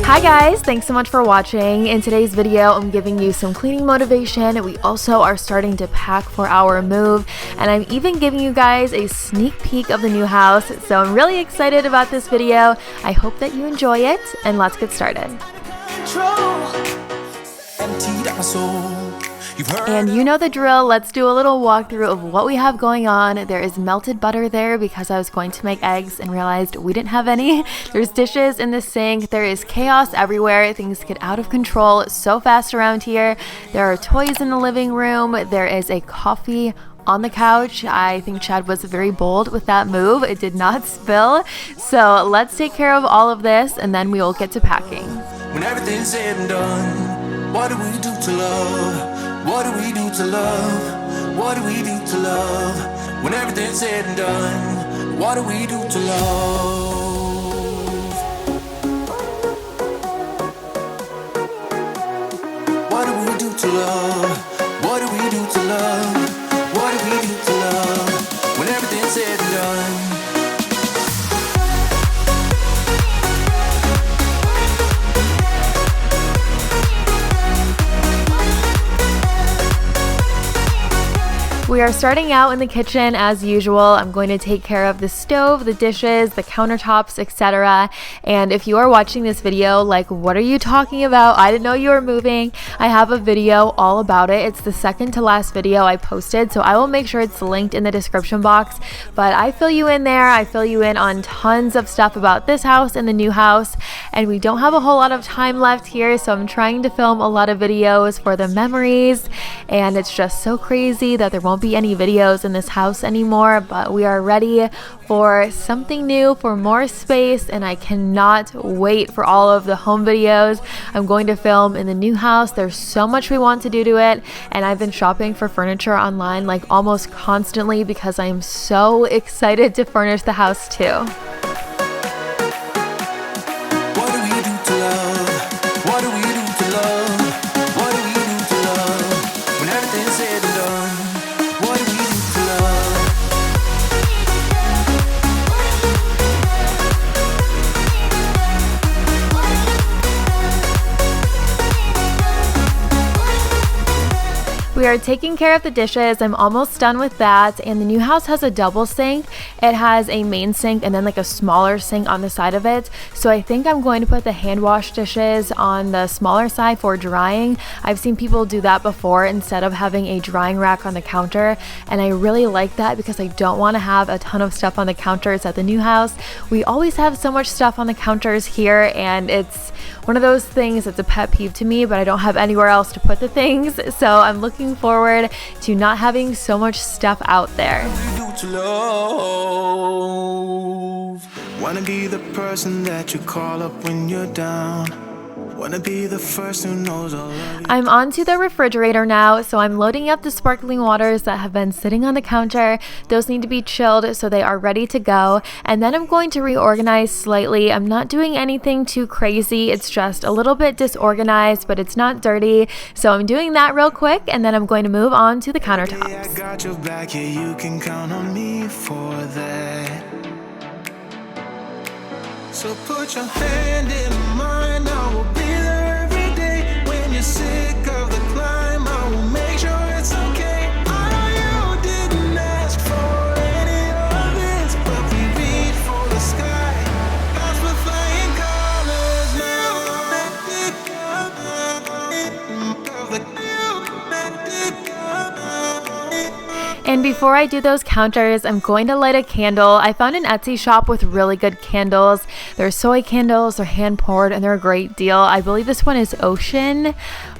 Hi guys, thanks so much for watching. In today's video, I'm giving you some cleaning motivation. We also are starting to pack for our move, and I'm even giving you guys a sneak peek of the new house. So I'm really excited about this video. I hope that you enjoy it, and let's get started. And you know the drill, let's do a little walkthrough of what we have going on. There is melted butter there because I was going to make eggs and realized we didn't have any. There's dishes in the sink. There is chaos everywhere. Things get out of control so fast around here. There are toys in the living room. There is a coffee on the couch. I think Chad was very bold with that move. It did not spill. So let's take care of all of this and then we will get to packing. When everything's said and done, what do we do to love? What do we do to love? What do we do to love? When everything's said and done, what do we do to love? What do we do to love? What do we do to love? What do we do to love? When everything's said and done. We are starting out in the kitchen as usual. I'm going to take care of the stove, the dishes, the countertops, etc. And if you are watching this video, like, what are you talking about? I didn't know you were moving. I have a video all about it. It's the second to last video I posted, so I will make sure it's linked in the description box. But I fill you in there. I fill you in on tons of stuff about this house and the new house. And we don't have a whole lot of time left here, so I'm trying to film a lot of videos for the memories. And it's just so crazy that there won't be any videos in this house anymore, but we are ready for something new, for more space, and I cannot wait for all of the home videos I'm going to film in the new house. There's so much we want to do to it, and I've been shopping for furniture online like almost constantly because I am so excited to furnish the house too. What do we do to love? What do we do to love? What do we do to love? When everything's said and done. What do we do to love? We are taking care of the dishes. I'm almost done with that, and the new house has a double sink. It has a main sink and then like a smaller sink on the side of it. So I think I'm going to put the hand wash dishes on the smaller side for drying. I've seen people do that before instead of having a drying rack on the counter, and I really like that because I don't want to have a ton of stuff on the counters at the new house. We always have so much stuff on the counters here, and it's one of those things that's a pet peeve to me, but I don't have anywhere else to put the things, so I'm looking forward to not having so much stuff out there. Wanna be the person that you call up when you're down. Wanna be the first who knows all of you. I'm onto the refrigerator now, so I'm loading up the sparkling waters that have been sitting on the counter. Those need to be chilled so they are ready to go, and then I'm going to reorganize slightly. I'm not doing anything too crazy. It's just a little bit disorganized, but it's not dirty, so I'm doing that real quick, and then I'm going to move on to the countertops. I got your back, yeah, you can count on me for that. So put your hand in mine, I will be there every day. When you're sick of the climb, I will make sure it's okay. I know you didn't ask for any of this, but we reach for the sky. As we're flying colors And before I do those counters, I'm going to light a candle. I found an Etsy shop with really good candles. They're soy candles, they're hand poured, and they're a great deal. I believe this one is Ocean.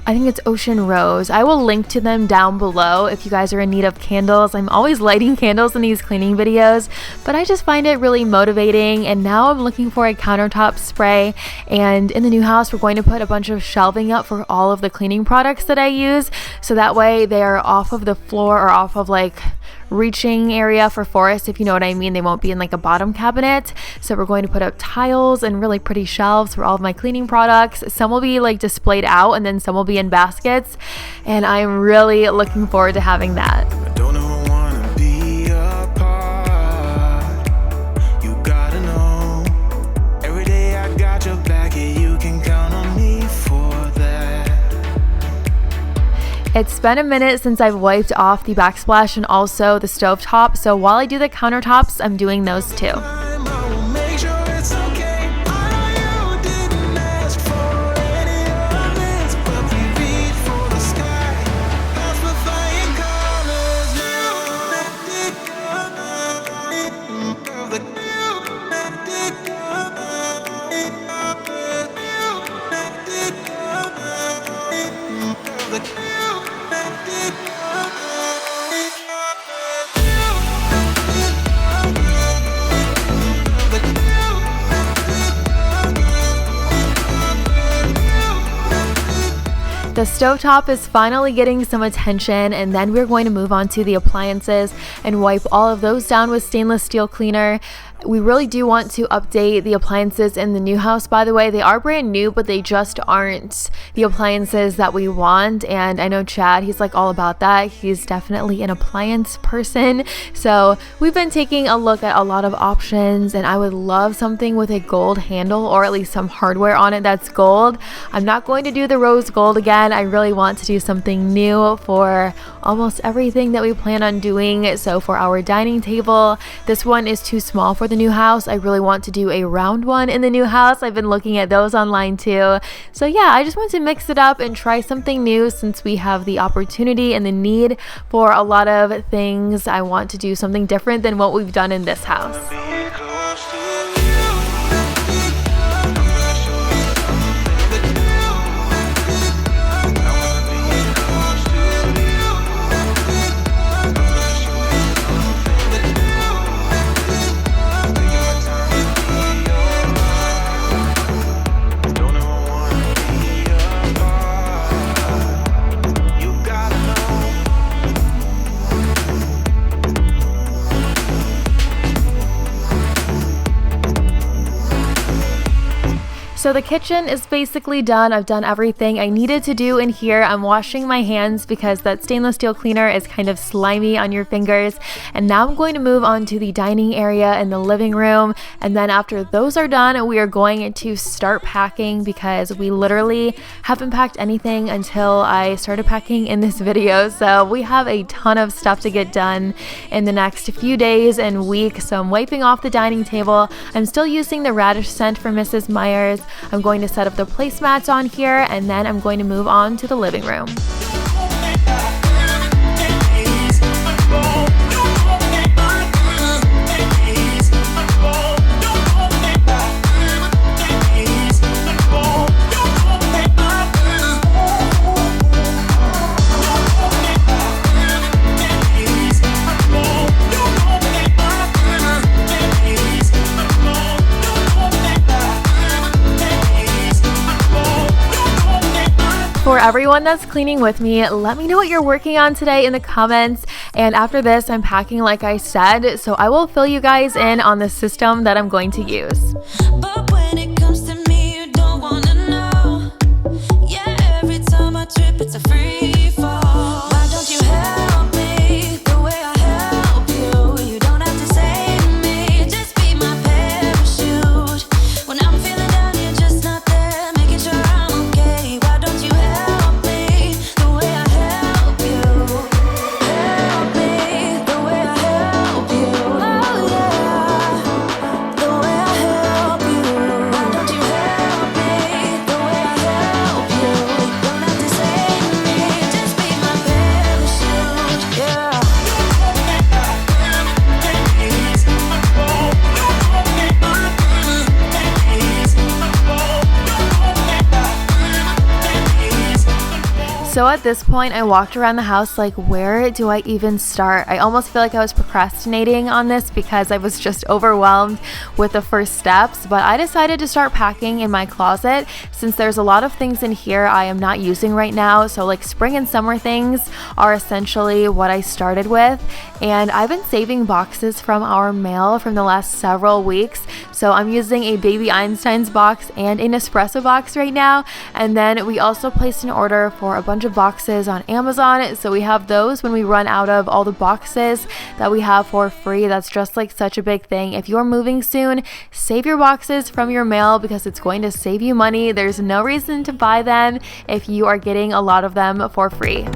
I think it's Ocean Rose. I will link to them down below if you guys are in need of candles. I'm always lighting candles in these cleaning videos, but I just find it really motivating. And now I'm looking for a countertop spray. And in the new house, we're going to put a bunch of shelving up for all of the cleaning products that I use. So that way they are off of the floor or off of like reaching area for forest, if you know what I mean. They won't be in like a bottom cabinet. So we're going to put up tiles and really pretty shelves for all of my cleaning products. Some will be like displayed out and then some will be in baskets, and I'm really looking forward to having that. I don't ever wanna be apart. You gotta know, every day I got your back, yeah, you can count It's been a minute since I've wiped off the backsplash and also the stovetop, so while I do the countertops, I'm doing those too. I will make sure it's okay. I know you didn't ask for any of this, but we reach for the sky. That's the flying colors now. The stovetop is finally getting some attention, and then we're going to move on to the appliances and wipe all of those down with stainless steel cleaner. We really do want to update the appliances in the new house, by the way. They are brand new, but they just aren't the appliances that we want. And I know Chad, he's like all about that. He's definitely an appliance person. So we've been taking a look at a lot of options, and I would love something with a gold handle, or at least some hardware on it that's gold. I'm not going to do the rose gold again. I really want to do something new for almost everything that we plan on doing. So for our dining table, this one is too small for the new house. I really want to do a round one in the new house. I've been looking at those online too. So yeah, I just want to mix it up and try something new since we have the opportunity and the need for a lot of things. I want to do something different than what we've done in this house. So the kitchen is basically done. I've done everything I needed to do in here. I'm washing my hands because that stainless steel cleaner is kind of slimy on your fingers. And now I'm going to move on to the dining area and the living room. And then after those are done, we are going to start packing because we literally haven't packed anything until I started packing in this video. So we have a ton of stuff to get done in the next few days and weeks. So I'm wiping off the dining table. I'm still using the radish scent from Mrs. Meyer's. I'm going to set up the placemats on here, and then I'm going to move on to the living room. For everyone that's cleaning with me, let me know what you're working on today in the comments. And after this, I'm packing like I said, so I will fill you guys in on the system that I'm going to use. But when it comes to me, you don't wanna know. Yeah, every time I trip, it's a free fall. Why don't you help me the way I help you? You don't have to save me, just be my parachute. When I'm feeling down, you're just not there, making sure I'm okay. Why don't you help me the way I help you? Help me the way I help you. Oh yeah, the way I help you. Why don't you help me the way I help you? Don't have to save me, just be my parachute. Yeah. So at this point, I walked around the house like, where do I even start? I almost feel like I was procrastinating on this because I was just overwhelmed with the first steps, but I decided to start packing in my closet since there's a lot of things in here I am not using right now. So like spring and summer things are essentially what I started with, and I've been saving boxes from our mail from the last several weeks. So I'm using a Baby Einstein's box and a Nespresso box right now, and then we also placed an order for a bunch of boxes on Amazon, so we have those when we run out of all the boxes that we have for free. That's just like such a big thing. If you're moving soon, save your boxes from your mail because it's going to save you money. There's no reason to buy them if you are getting a lot of them for free.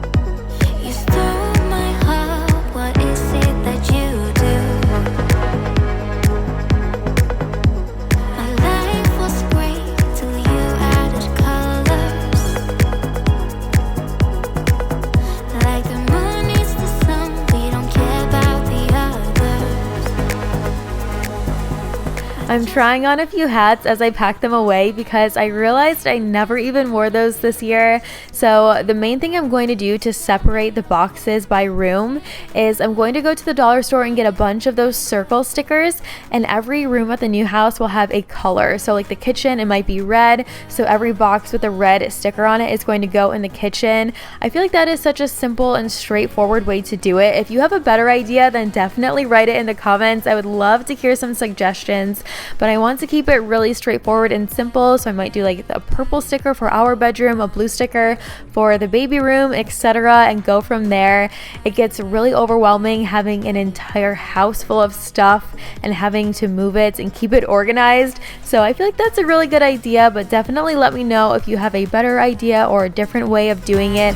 I'm trying on a few hats as I pack them away because I realized I never even wore those this year. So the main thing I'm going to do to separate the boxes by room is I'm going to go to the dollar store and get a bunch of those circle stickers, and every room at the new house will have a color. So like the kitchen, it might be red, so every box with a red sticker on it is going to go in the kitchen. I feel like that is such a simple and straightforward way to do it. If you have a better idea, then definitely write it in the comments. I would love to hear some suggestions. But I want to keep it really straightforward and simple, so I might do like a purple sticker for our bedroom, a blue sticker for the baby room, etc., and go from there. It gets really overwhelming having an entire house full of stuff and having to move it and keep it organized. So I feel like that's a really good idea, but definitely let me know if you have a better idea or a different way of doing it.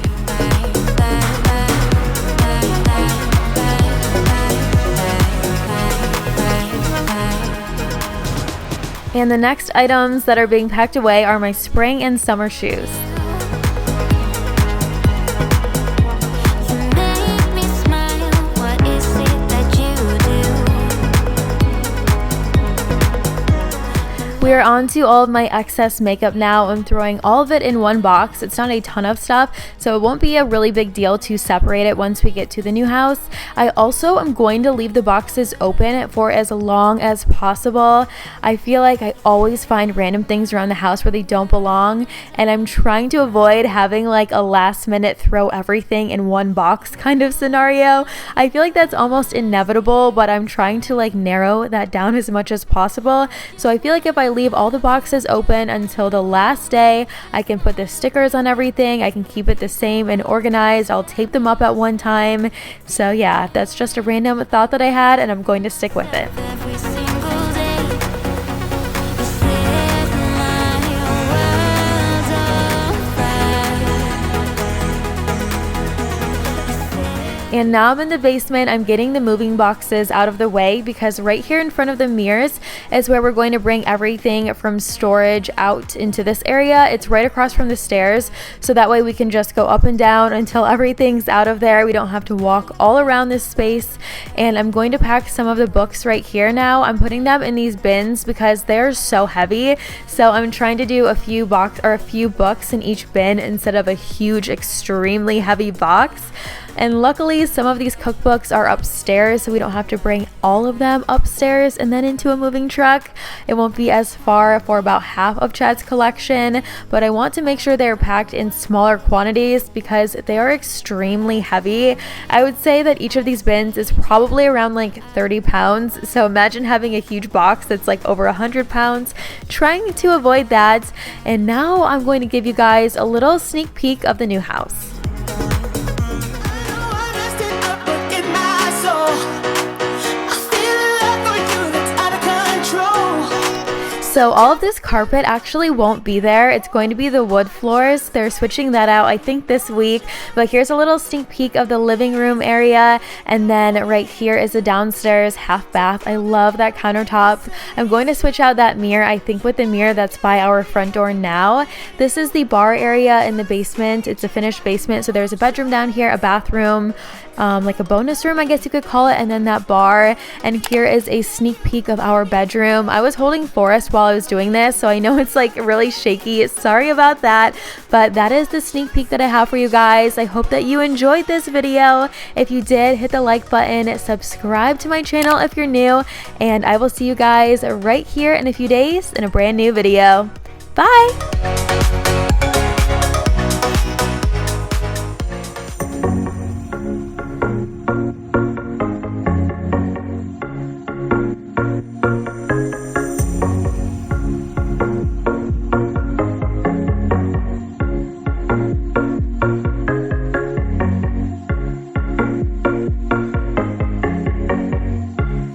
And the next items that are being packed away are my spring and summer shoes. We are on to all of my excess makeup now. I'm throwing all of it in one box. It's not a ton of stuff, so it won't be a really big deal to separate it once we get to the new house. I also am going to leave the boxes open for as long as possible. I feel like I always find random things around the house where they don't belong, and I'm trying to avoid having like a last minute throw everything in one box kind of scenario. I feel like that's almost inevitable, but I'm trying to like narrow that down as much as possible. So I feel like if I leave all the boxes open until the last day, I can put the stickers on everything, I can keep it the same and organized, I'll tape them up at one time. So yeah, that's just a random thought that I had, and I'm going to stick with it. Every single day, you set my world on fire. And now I'm in the basement. I'm getting the moving boxes out of the way because right here in front of the mirrors is where we're going to bring everything from storage out into this area. It's right across from the stairs, so that way we can just go up and down until everything's out of there. We don't have to walk all around this space. And I'm going to pack some of the books right here now. I'm putting them in these bins because they're so heavy. So I'm trying to do a few books in each bin instead of a huge, extremely heavy box. And luckily some of these cookbooks are upstairs, so we don't have to bring all of them upstairs and then into a moving truck. It won't be as far for about half of Chad's collection, but I want to make sure they're packed in smaller quantities because they are extremely heavy. I would say that each of these bins is probably around like 30 pounds, so imagine having a huge box that's like over 100 pounds. Trying to avoid that. And now I'm going to give you guys a little sneak peek of the new house. So all of this carpet actually won't be there. It's going to be the wood floors. They're switching that out, I think, this week. But here's a little sneak peek of the living room area. And then right here is the downstairs half bath. I love that countertop. I'm going to switch out that mirror, I think, with the mirror that's by our front door now. This is the bar area in the basement. It's a finished basement. So there's a bedroom down here, a bathroom, like a bonus room, I guess you could call it, and then that bar. And here is a sneak peek of our bedroom. I was holding Forrest while I was doing this, so I know it's like really shaky. Sorry about that, but that is the sneak peek that I have for you guys. I hope that you enjoyed this video. If you did, hit the like button, subscribe to my channel if you're new, and I will see you guys right here in a few days in a brand new video. Bye!